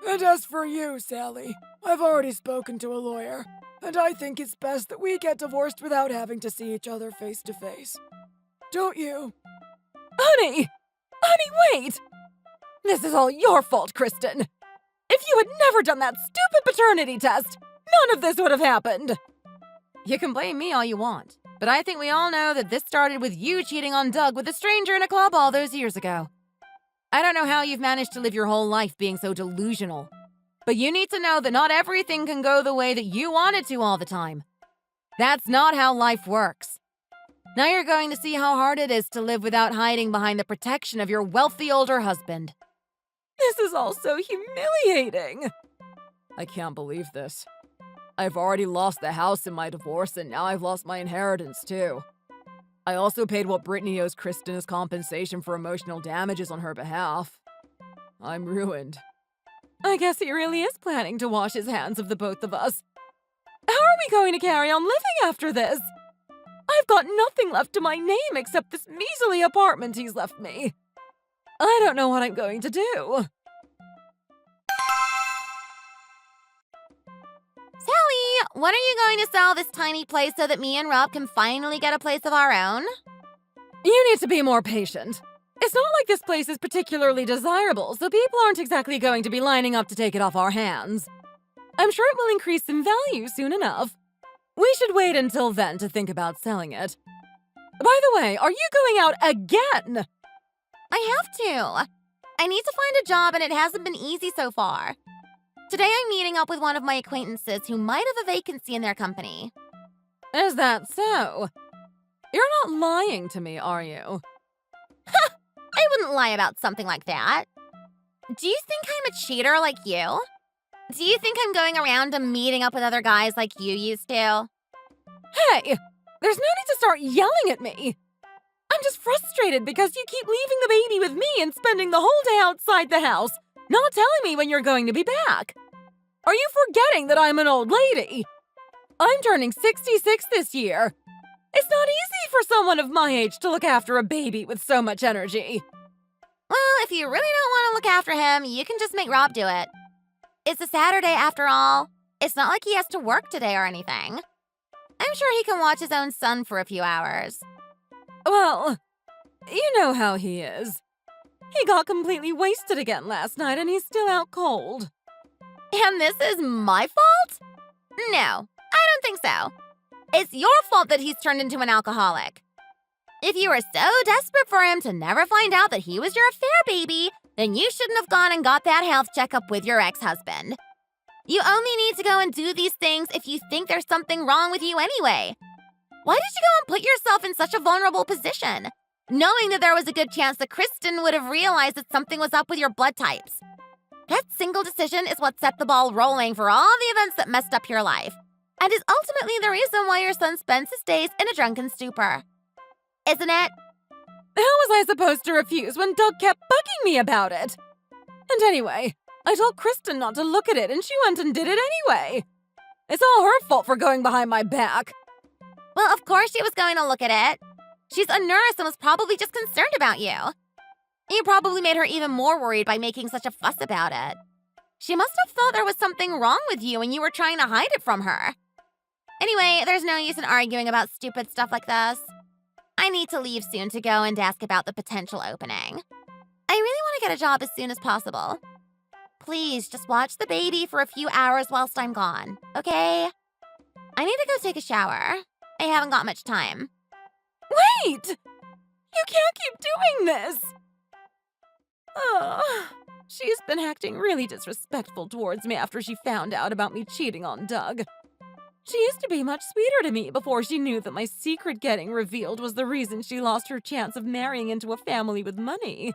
And as for you, Sally, I've already spoken to a lawyer, and I think it's best that we get divorced without having to see each other face to face. Don't you? Honey! Honey, wait! This is all your fault, Kristen. If you had never done that stupid paternity test, none of this would have happened. You can blame me all you want, but I think we all know that this started with you cheating on Doug with a stranger in a club all those years ago. I don't know how you've managed to live your whole life being so delusional, but you need to know that not everything can go the way that you want it to all the time. That's not how life works. Now you're going to see how hard it is to live without hiding behind the protection of your wealthy older husband. This is all so humiliating. I can't believe this. I've already lost the house in my divorce, and now I've lost my inheritance, too. I also paid what Brittany owes Kristen as compensation for emotional damages on her behalf. I'm ruined. I guess he really is planning to wash his hands of the both of us. How are we going to carry on living after this? I've got nothing left to my name except this measly apartment he's left me. I don't know what I'm going to do. Sally, when are you going to sell this tiny place so that me and Rob can finally get a place of our own? You need to be more patient. It's not like this place is particularly desirable, so people aren't exactly going to be lining up to take it off our hands. I'm sure it will increase in value soon enough. We should wait until then to think about selling it. By the way, are you going out again? I have to. I need to find a job and it hasn't been easy so far. Today I'm meeting up with one of my acquaintances who might have a vacancy in their company. Is that so? You're not lying to me, are you? I wouldn't lie about something like that. Do you think I'm a cheater like you? Do you think I'm going around and meeting up with other guys like you used to? Hey, there's no need to start yelling at me. I'm just frustrated because you keep leaving the baby with me and spending the whole day outside the house, not telling me when you're going to be back. Are you forgetting that I'm an old lady? I'm turning 66 this year. It's not easy for someone of my age to look after a baby with so much energy. Well, if you really don't want to look after him, you can just make Rob do it. It's a Saturday after all. It's not like he has to work today or anything. I'm sure he can watch his own son for a few hours. Well, you know how he is. He got completely wasted again last night and he's still out cold. And this is my fault? No, I don't think so. It's your fault that he's turned into an alcoholic. If you were so desperate for him to never find out that he was your affair baby, then you shouldn't have gone and got that health checkup with your ex-husband. You only need to go and do these things if you think there's something wrong with you anyway. Why did you go and put yourself in such a vulnerable position, knowing that there was a good chance that Kristen would have realized that something was up with your blood types? That single decision is what set the ball rolling for all the events that messed up your life, and is ultimately the reason why your son spends his days in a drunken stupor. Isn't it? How was I supposed to refuse when Doug kept bugging me about it? And anyway, I told Kristen not to look at it and she went and did it anyway. It's all her fault for going behind my back. Well, of course she was going to look at it. She's a nurse and was probably just concerned about you. You probably made her even more worried by making such a fuss about it. She must have thought there was something wrong with you and you were trying to hide it from her. Anyway, there's no use in arguing about stupid stuff like this. I need to leave soon to go and ask about the potential opening. I really want to get a job as soon as possible. Please, just watch the baby for a few hours whilst I'm gone, okay? I need to go take a shower. I haven't got much time. Wait! You can't keep doing this! She's been acting really disrespectful towards me after she found out about me cheating on Doug. She used to be much sweeter to me before she knew that my secret getting revealed was the reason she lost her chance of marrying into a family with money.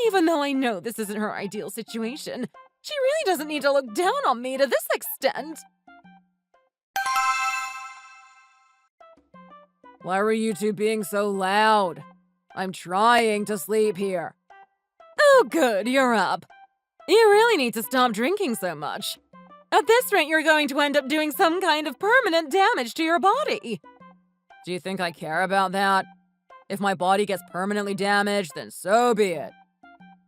Even though I know this isn't her ideal situation, she really doesn't need to look down on me to this extent. Why were you two being so loud? I'm trying to sleep here. Oh good, you're up. You really need to stop drinking so much. At this rate, you're going to end up doing some kind of permanent damage to your body. Do you think I care about that? If my body gets permanently damaged, then so be it.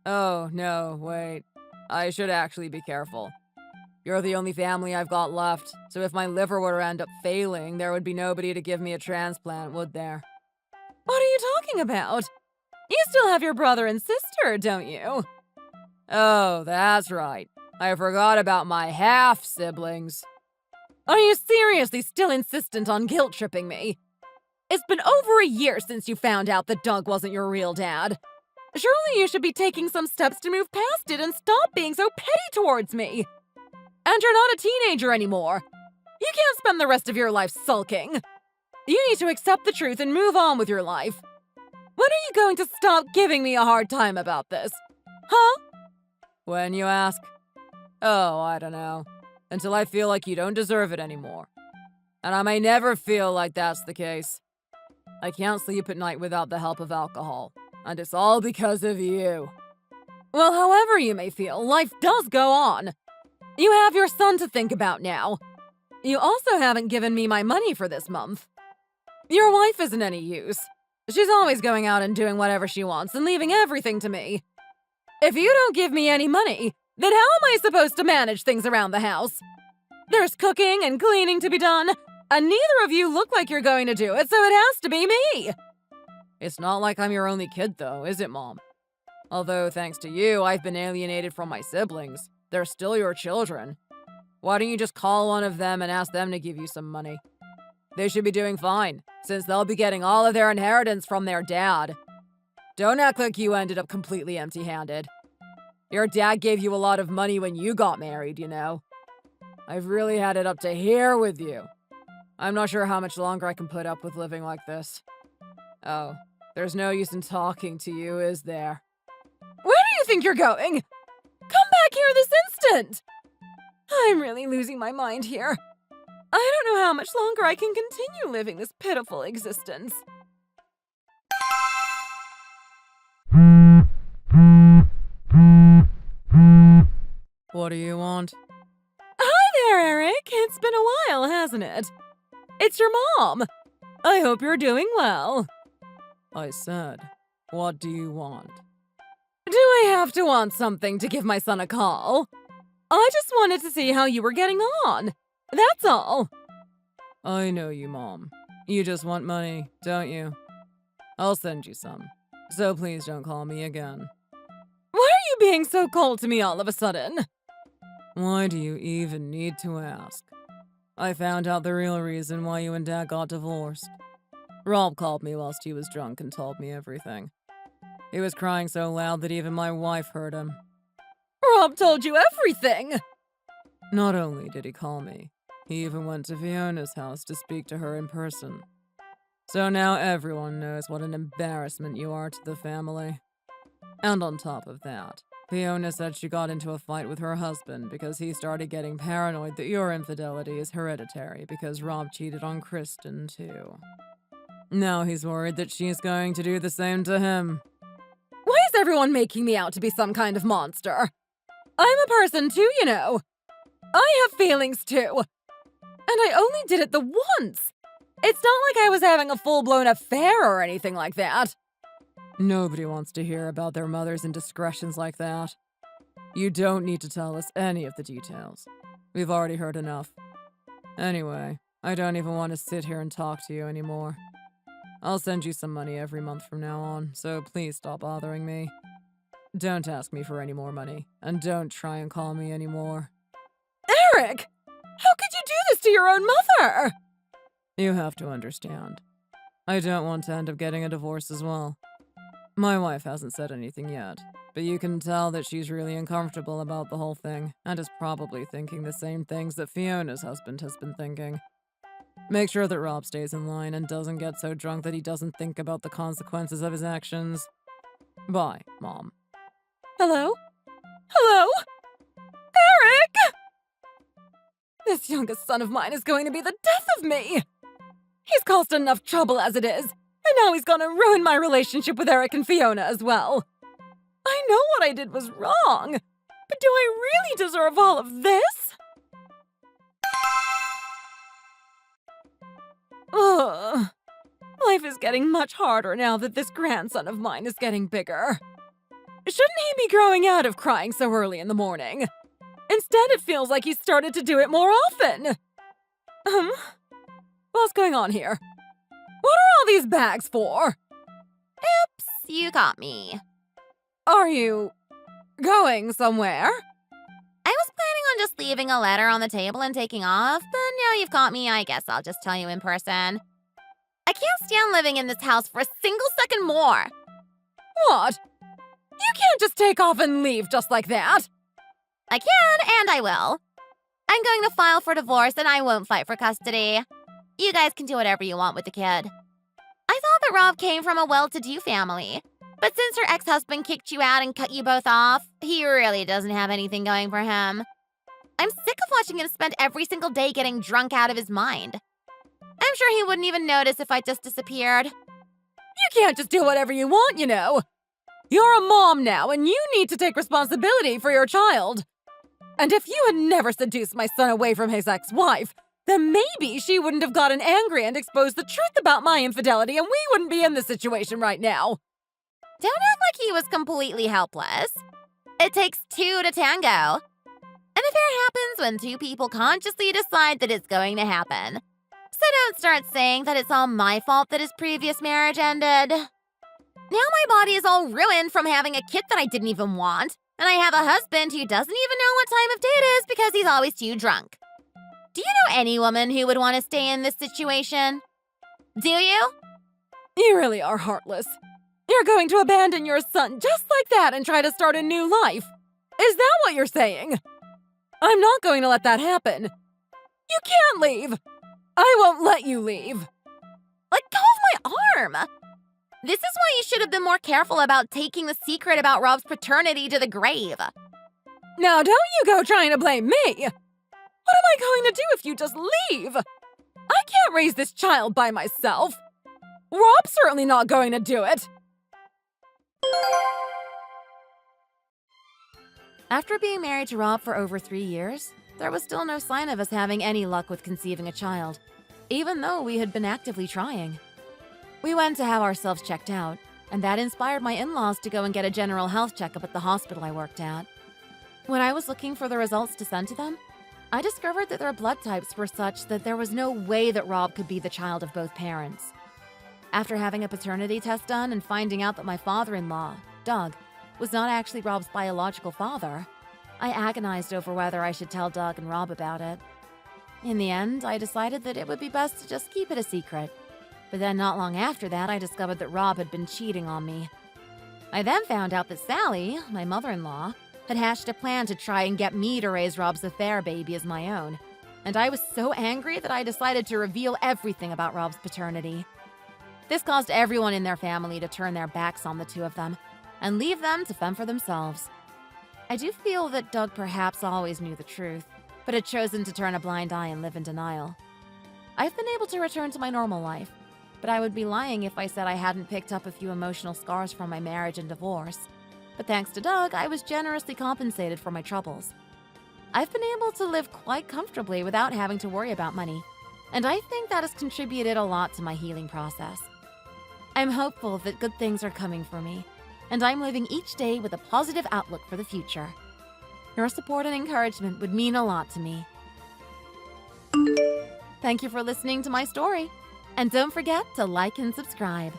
Oh, no, wait. I should actually be careful. You're the only family I've got left, so if my liver were to end up failing, there would be nobody to give me a transplant, would there? What are you talking about? You still have your brother and sister, don't you? Oh, that's right. I forgot about my half-siblings. Are you seriously still insistent on guilt-tripping me? It's been over a year since you found out that Doug wasn't your real dad. Surely you should be taking some steps to move past it and stop being so petty towards me. And you're not a teenager anymore. You can't spend the rest of your life sulking. You need to accept the truth and move on with your life. When are you going to stop giving me a hard time about this? Huh? When, you ask? Oh, I don't know. Until I feel like you don't deserve it anymore. And I may never feel like that's the case. I can't sleep at night without the help of alcohol. And it's all because of you. Well, however you may feel, life does go on. You have your son to think about now. You also haven't given me my money for this month. Your wife isn't any use. She's always going out and doing whatever she wants and leaving everything to me. If you don't give me any money, then how am I supposed to manage things around the house? There's cooking and cleaning to be done, and neither of you look like you're going to do it, so it has to be me. It's not like I'm your only kid, though, is it, Mom? Although, thanks to you, I've been alienated from my siblings. They're still your children. Why don't you just call one of them and ask them to give you some money? They should be doing fine, since they'll be getting all of their inheritance from their dad. Don't act like you ended up completely empty-handed. Your dad gave you a lot of money when you got married, you know. I've really had it up to here with you. I'm not sure how much longer I can put up with living like this. Oh, there's no use in talking to you, is there? Where do you think you're going? Come back here this instant! I'm really losing my mind here. I don't know how much longer I can continue living this pitiful existence. What do you want? Hi there, Eric. It's been a while, hasn't it? It's your mom. I hope you're doing well. I said, what do you want? Do I have to want something to give my son a call? I just wanted to see how you were getting on. That's all. I know you, Mom. You just want money, don't you? I'll send you some. So please don't call me again. Why are you being so cold to me all of a sudden? Why do you even need to ask? I found out the real reason why you and Dad got divorced. Rob called me whilst he was drunk and told me everything. He was crying so loud that even my wife heard him. Rob told you everything! Not only did he call me, he even went to Fiona's house to speak to her in person. So now everyone knows what an embarrassment you are to the family. And on top of that, Fiona said she got into a fight with her husband because he started getting paranoid that your infidelity is hereditary because Rob cheated on Kristen too. Now he's worried that she's going to do the same to him. Why is everyone making me out to be some kind of monster? I'm a person too, you know. I have feelings too. And I only did it the once. It's not like I was having a full-blown affair or anything like that. Nobody wants to hear about their mother's indiscretions like that. You don't need to tell us any of the details. We've already heard enough. Anyway, I don't even want to sit here and talk to you anymore. I'll send you some money every month from now on, so please stop bothering me. Don't ask me for any more money, and don't try and call me anymore. Eric! How could you do this to your own mother? You have to understand. I don't want to end up getting a divorce as well. My wife hasn't said anything yet, but you can tell that she's really uncomfortable about the whole thing, and is probably thinking the same things that Fiona's husband has been thinking. Make sure that Rob stays in line and doesn't get so drunk that he doesn't think about the consequences of his actions. Bye, Mom. Hello? Hello? Eric! This youngest son of mine is going to be the death of me! He's caused enough trouble as it is, and now he's gonna ruin my relationship with Eric and Fiona as well. I know what I did was wrong, but do I really deserve all of this? Ugh. Life is getting much harder now that this grandson of mine is getting bigger. Shouldn't he be growing out of crying so early in the morning? Instead, it feels like he's started to do it more often. What's going on here? What are all these bags for? Oops, you got me. Are you going somewhere? I was planning on just leaving a letter on the table and taking off, but now you've caught me, I guess I'll just tell you in person. I can't stand living in this house for a single second more. What? You can't just take off and leave just like that. I can, and I will. I'm going to file for divorce, and I won't fight for custody. You guys can do whatever you want with the kid. I thought that Rob came from a well-to-do family, but since her ex-husband kicked you out and cut you both off, he really doesn't have anything going for him. I'm sick of watching him spend every single day getting drunk out of his mind. I'm sure he wouldn't even notice if I just disappeared. You can't just do whatever you want, you know. You're a mom now, and you need to take responsibility for your child. And if you had never seduced my son away from his ex-wife, then maybe she wouldn't have gotten angry and exposed the truth about my infidelity, and we wouldn't be in this situation right now. Don't act like he was completely helpless. It takes two to tango. An affair happens when two people consciously decide that it's going to happen. So don't start saying that it's all my fault that his previous marriage ended. Now my body is all ruined from having a kid that I didn't even want, and I have a husband who doesn't even know what time of day it is because he's always too drunk. Do you know any woman who would want to stay in this situation? Do you? You really are heartless. You're going to abandon your son just like that and try to start a new life. Is that what you're saying? I'm not going to let that happen. You can't leave. I won't let you leave. Let go of my arm. This is why you should have been more careful about taking the secret about Rob's paternity to the grave. Now don't you go trying to blame me. What am I going to do if you just leave? I can't raise this child by myself. Rob's certainly not going to do it. After being married to Rob for over 3 years, there was still no sign of us having any luck with conceiving a child, even though we had been actively trying. We went to have ourselves checked out, and that inspired my in-laws to go and get a general health checkup at the hospital I worked at. When I was looking for the results to send to them, I discovered that their blood types were such that there was no way that Rob could be the child of both parents. After having a paternity test done and finding out that my father-in-law, Doug, was not actually Rob's biological father, I agonized over whether I should tell Doug and Rob about it. In the end, I decided that it would be best to just keep it a secret. But then not long after that, I discovered that Rob had been cheating on me. I then found out that Sally, my mother-in-law, had hatched a plan to try and get me to raise Rob's affair baby as my own, and I was so angry that I decided to reveal everything about Rob's paternity. This caused everyone in their family to turn their backs on the two of them and leave them to fend for themselves. I do feel that Doug perhaps always knew the truth, but had chosen to turn a blind eye and live in denial. I've been able to return to my normal life, but I would be lying if I said I hadn't picked up a few emotional scars from my marriage and divorce. But thanks to Doug, I was generously compensated for my troubles. I've been able to live quite comfortably without having to worry about money, and I think that has contributed a lot to my healing process. I'm hopeful that good things are coming for me, and I'm living each day with a positive outlook for the future. Your support and encouragement would mean a lot to me. Thank you for listening to my story, and don't forget to like and subscribe.